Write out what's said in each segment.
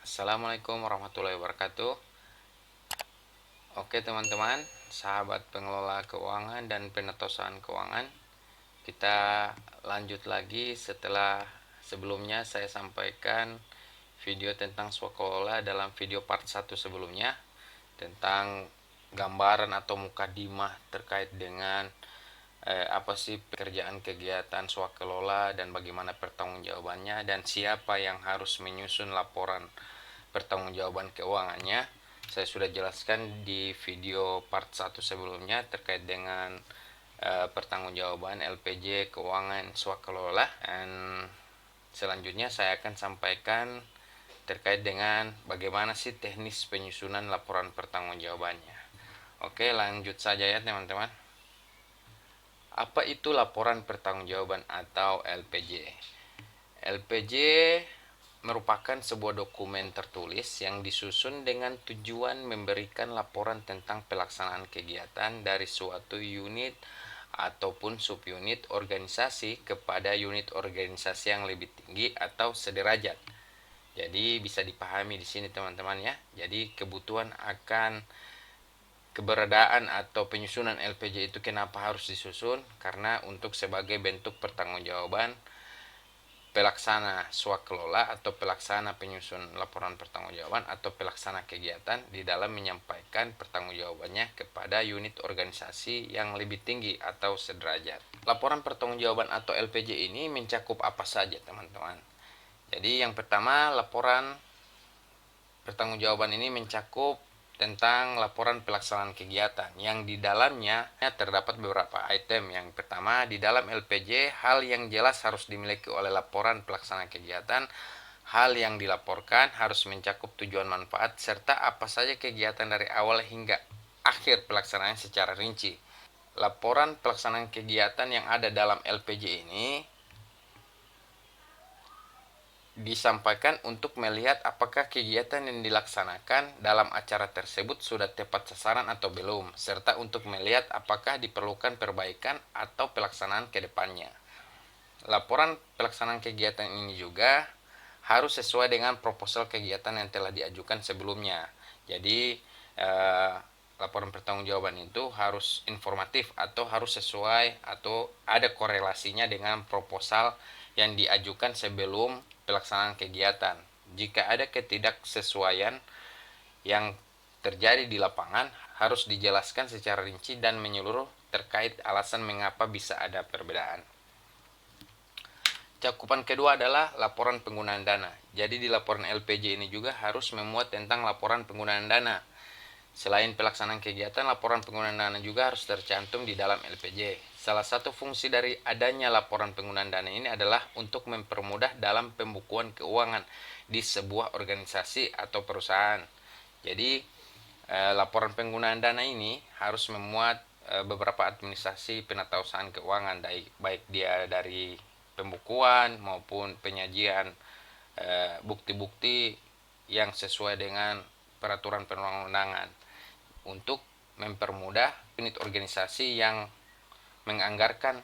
Assalamualaikum warahmatullahi wabarakatuh. Oke teman-teman, sahabat pengelola keuangan dan penetasan keuangan, kita lanjut lagi setelah sebelumnya saya sampaikan video tentang swakelola dalam video part 1 sebelumnya, tentang gambaran atau mukadimah terkait dengan apa sih pekerjaan kegiatan swakelola dan bagaimana pertanggungjawabannya dan siapa yang harus menyusun laporan pertanggungjawaban keuangannya. Saya sudah jelaskan di video part 1 sebelumnya terkait dengan pertanggungjawaban LPJ keuangan swakelola, dan selanjutnya saya akan sampaikan terkait dengan bagaimana sih teknis penyusunan laporan pertanggungjawabannya. Oke, lanjut saja ya teman-teman. Apa itu laporan pertanggungjawaban atau LPJ? LPJ merupakan sebuah dokumen tertulis yang disusun dengan tujuan memberikan laporan tentang pelaksanaan kegiatan dari suatu unit ataupun subunit organisasi kepada unit organisasi yang lebih tinggi atau sederajat. Jadi bisa dipahami di sini teman-teman ya. Jadi kebutuhan akan keberadaan atau penyusunan LPJ itu kenapa harus disusun? Karena untuk sebagai bentuk pertanggungjawaban pelaksana swakelola atau pelaksana penyusun laporan pertanggungjawaban atau pelaksana kegiatan di dalam menyampaikan pertanggungjawabannya kepada unit organisasi yang lebih tinggi atau sederajat. Laporan pertanggungjawaban atau LPJ ini mencakup apa saja teman-teman? Jadi yang pertama, laporan pertanggungjawaban ini mencakup tentang laporan pelaksanaan kegiatan yang di dalamnya terdapat beberapa item. Yang pertama, di dalam LPJ hal yang jelas harus dimiliki oleh laporan pelaksanaan kegiatan. Hal yang dilaporkan harus mencakup tujuan manfaat serta apa saja kegiatan dari awal hingga akhir pelaksanaan secara rinci. Laporan pelaksanaan kegiatan yang ada dalam LPJ ini disampaikan untuk melihat apakah kegiatan yang dilaksanakan dalam acara tersebut sudah tepat sasaran atau belum, serta untuk melihat apakah diperlukan perbaikan atau pelaksanaan ke depannya. Laporan pelaksanaan kegiatan ini juga harus sesuai dengan proposal kegiatan yang telah diajukan sebelumnya. Jadi laporan pertanggungjawaban itu harus informatif atau harus sesuai atau ada korelasinya dengan proposal yang diajukan sebelum pelaksanaan kegiatan. Jika ada ketidaksesuaian yang terjadi di lapangan, harus dijelaskan secara rinci dan menyeluruh terkait alasan mengapa bisa ada perbedaan. Cakupan kedua adalah laporan penggunaan dana. Jadi di laporan LPJ ini juga harus memuat tentang laporan penggunaan dana. Selain pelaksanaan kegiatan, laporan penggunaan dana juga harus tercantum di dalam LPJ. Salah satu fungsi dari adanya laporan penggunaan dana ini adalah untuk mempermudah dalam pembukuan keuangan di sebuah organisasi atau perusahaan. Jadi, laporan penggunaan dana ini harus memuat beberapa administrasi penatausahaan keuangan, baik dia dari pembukuan maupun penyajian bukti-bukti yang sesuai dengan peraturan perundang-undangan, untuk mempermudah unit organisasi yang menganggarkan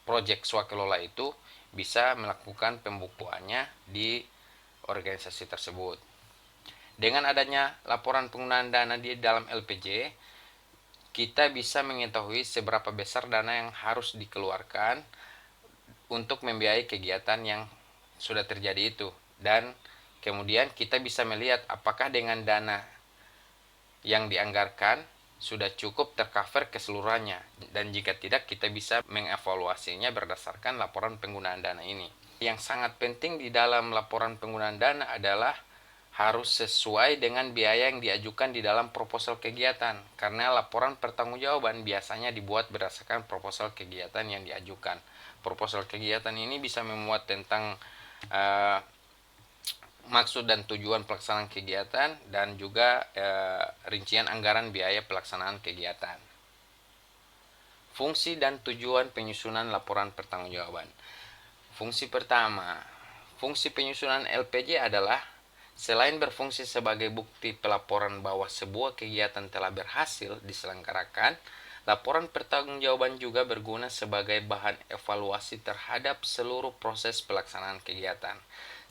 proyek swakelola itu bisa melakukan pembukuannya di organisasi tersebut. Dengan adanya laporan penggunaan dana di dalam LPJ, kita bisa mengetahui seberapa besar dana yang harus dikeluarkan untuk membiayai kegiatan yang sudah terjadi itu, dan kemudian kita bisa melihat apakah dengan dana yang dianggarkan sudah cukup tercover keseluruhannya, dan jika tidak kita bisa mengevaluasinya berdasarkan laporan penggunaan dana ini. Yang sangat penting di dalam laporan penggunaan dana adalah harus sesuai dengan biaya yang diajukan di dalam proposal kegiatan, karena laporan pertanggungjawaban biasanya dibuat berdasarkan proposal kegiatan yang diajukan. Proposal kegiatan ini bisa memuat tentang maksud dan tujuan pelaksanaan kegiatan dan juga rincian anggaran biaya pelaksanaan kegiatan. Fungsi dan tujuan penyusunan laporan pertanggungjawaban. Fungsi pertama, fungsi penyusunan LPJ adalah selain berfungsi sebagai bukti pelaporan bahwa sebuah kegiatan telah berhasil diselenggarakan, laporan pertanggungjawaban juga berguna sebagai bahan evaluasi terhadap seluruh proses pelaksanaan kegiatan.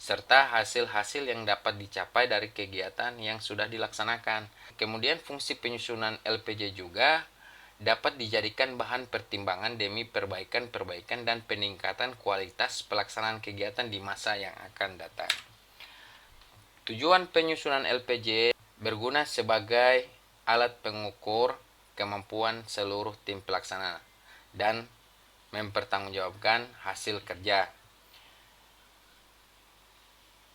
serta hasil-hasil yang dapat dicapai dari kegiatan yang sudah dilaksanakan. Kemudian fungsi penyusunan LPJ juga dapat dijadikan bahan pertimbangan demi perbaikan-perbaikan dan peningkatan kualitas pelaksanaan kegiatan di masa yang akan datang. Tujuan penyusunan LPJ berguna sebagai alat pengukur kemampuan seluruh tim pelaksana dan mempertanggungjawabkan hasil kerja.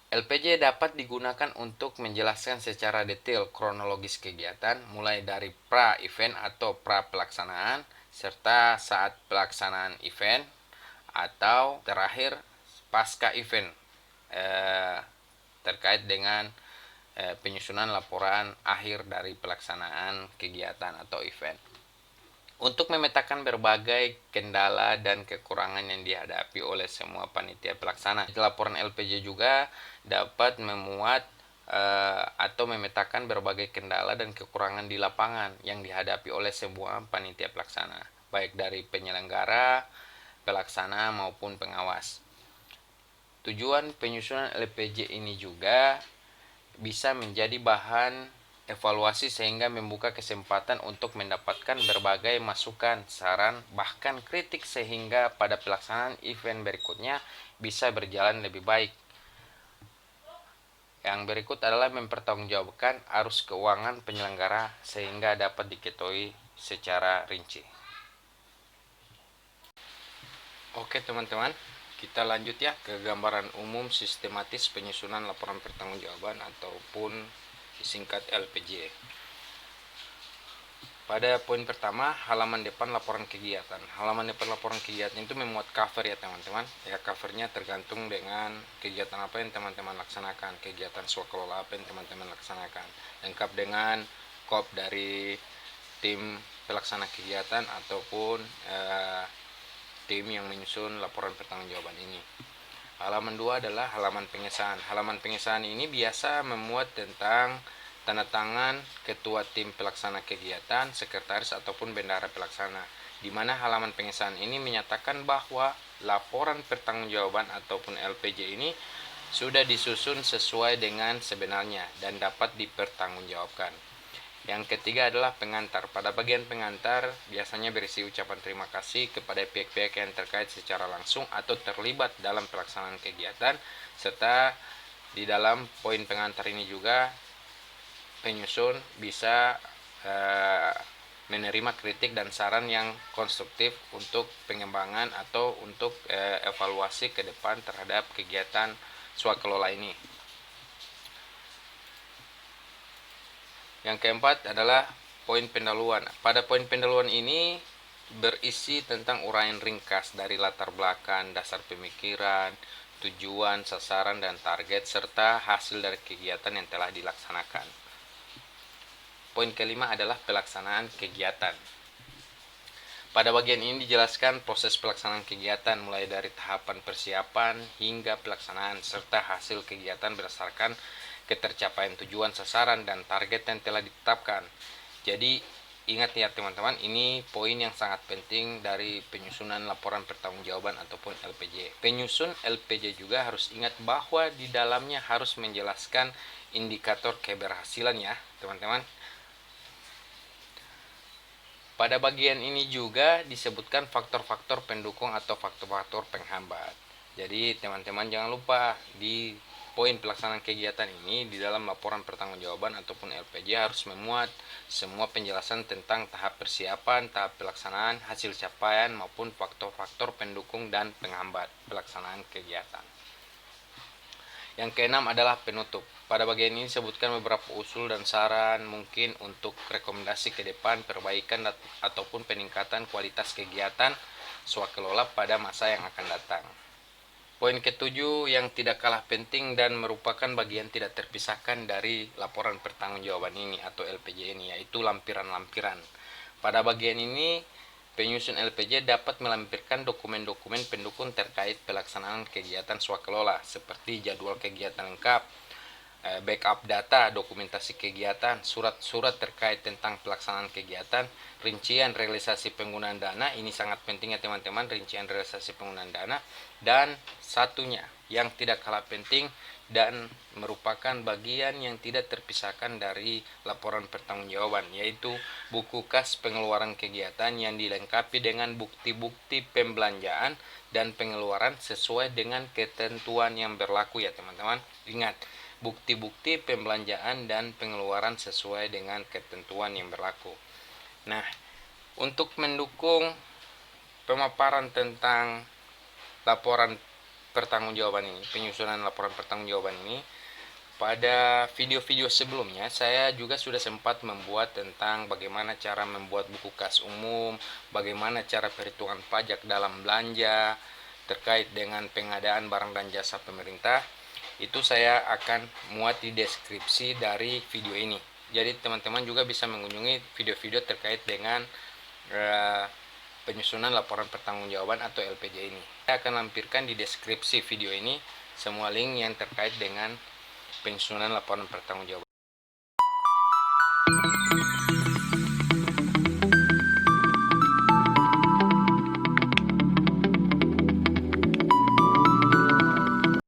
LPJ dapat digunakan untuk menjelaskan secara detail kronologis kegiatan mulai dari pra-event atau pra-pelaksanaan serta saat pelaksanaan event atau terakhir pasca event terkait dengan penyusunan laporan akhir dari pelaksanaan kegiatan atau event. Untuk memetakan berbagai kendala dan kekurangan yang dihadapi oleh semua panitia pelaksana, laporan LPJ juga dapat memuat atau memetakan berbagai kendala dan kekurangan di lapangan yang dihadapi oleh semua panitia pelaksana, baik dari penyelenggara, pelaksana maupun pengawas. Tujuan penyusunan LPJ ini juga bisa menjadi bahan evaluasi sehingga membuka kesempatan untuk mendapatkan berbagai masukan, saran, bahkan kritik sehingga pada pelaksanaan event berikutnya bisa berjalan lebih baik. Yang berikut adalah mempertanggungjawabkan arus keuangan penyelenggara sehingga dapat diketahui secara rinci. Oke teman-teman, kita lanjut ya ke gambaran umum sistematis penyusunan laporan pertanggungjawaban ataupun disingkat LPJ. Pada poin pertama, halaman depan laporan kegiatan. Halaman depan laporan kegiatan itu memuat cover ya teman-teman. Ya, covernya tergantung dengan kegiatan apa yang teman-teman laksanakan, kegiatan swakelola apa yang teman-teman laksanakan. Lengkap dengan kop dari tim pelaksana kegiatan ataupun tim yang menyusun laporan pertanggungjawaban ini. Halaman 2 adalah halaman pengesahan. Halaman pengesahan ini biasa memuat tentang tanda tangan ketua tim pelaksana kegiatan, sekretaris ataupun bendahara pelaksana, di mana halaman pengesahan ini menyatakan bahwa laporan pertanggungjawaban ataupun LPJ ini sudah disusun sesuai dengan sebenarnya dan dapat dipertanggungjawabkan. Yang ketiga adalah pengantar. Pada bagian pengantar biasanya berisi ucapan terima kasih kepada pihak-pihak yang terkait secara langsung atau terlibat dalam pelaksanaan kegiatan, serta di dalam poin pengantar ini juga penyusun bisa menerima kritik dan saran yang konstruktif untuk pengembangan atau untuk evaluasi ke depan terhadap kegiatan swakelola ini. Yang keempat adalah poin pendahuluan. Pada poin pendahuluan ini berisi tentang uraian ringkas dari latar belakang, dasar pemikiran, tujuan, sasaran, dan target, serta hasil dari kegiatan yang telah dilaksanakan. Poin kelima adalah pelaksanaan kegiatan. Pada bagian ini dijelaskan proses pelaksanaan kegiatan mulai dari tahapan persiapan hingga pelaksanaan serta hasil kegiatan berdasarkan ketercapaian tujuan, sasaran, dan target yang telah ditetapkan. Jadi ingat ya teman-teman, ini poin yang sangat penting dari penyusunan laporan pertanggungjawaban ataupun LPJ. Penyusun LPJ juga harus ingat bahwa di dalamnya harus menjelaskan indikator keberhasilan ya teman-teman. Pada bagian ini juga disebutkan faktor-faktor pendukung atau faktor-faktor penghambat. Jadi teman-teman jangan lupa di poin pelaksanaan kegiatan ini di dalam laporan pertanggungjawaban ataupun LPJ harus memuat semua penjelasan tentang tahap persiapan, tahap pelaksanaan, hasil capaian maupun faktor-faktor pendukung dan penghambat pelaksanaan kegiatan. Yang keenam adalah penutup. Pada bagian ini disebutkan beberapa usul dan saran mungkin untuk rekomendasi ke depan, perbaikan ataupun peningkatan kualitas kegiatan swakelola pada masa yang akan datang. Poin ketujuh yang tidak kalah penting dan merupakan bagian tidak terpisahkan dari laporan pertanggungjawaban ini atau LPJ ini, yaitu lampiran-lampiran. Pada bagian ini penyusun LPJ dapat melampirkan dokumen-dokumen pendukung terkait pelaksanaan kegiatan swakelola seperti jadwal kegiatan lengkap, backup data, dokumentasi kegiatan, surat-surat terkait tentang pelaksanaan kegiatan, rincian realisasi penggunaan dana, ini sangat penting ya teman-teman, rincian realisasi penggunaan dana, dan satunya yang tidak kalah penting dan merupakan bagian yang tidak terpisahkan dari laporan pertanggungjawaban, yaitu buku kas pengeluaran kegiatan yang dilengkapi dengan bukti-bukti pembelanjaan dan pengeluaran sesuai dengan ketentuan yang berlaku ya teman-teman. Ingat, bukti-bukti pembelanjaan dan pengeluaran sesuai dengan ketentuan yang berlaku. Nah, untuk mendukung pemaparan tentang laporan pertanggungjawaban ini, penyusunan laporan pertanggungjawaban ini, pada video-video sebelumnya saya juga sudah sempat membuat tentang bagaimana cara membuat buku kas umum, bagaimana cara perhitungan pajak dalam belanja, terkait dengan pengadaan barang dan jasa pemerintah. Itu saya akan muat di deskripsi dari video ini. Jadi teman-teman juga bisa mengunjungi video-video terkait dengan penyusunan laporan pertanggungjawaban atau LPJ ini. Saya akan lampirkan di deskripsi video ini semua link yang terkait dengan penyusunan laporan pertanggungjawaban.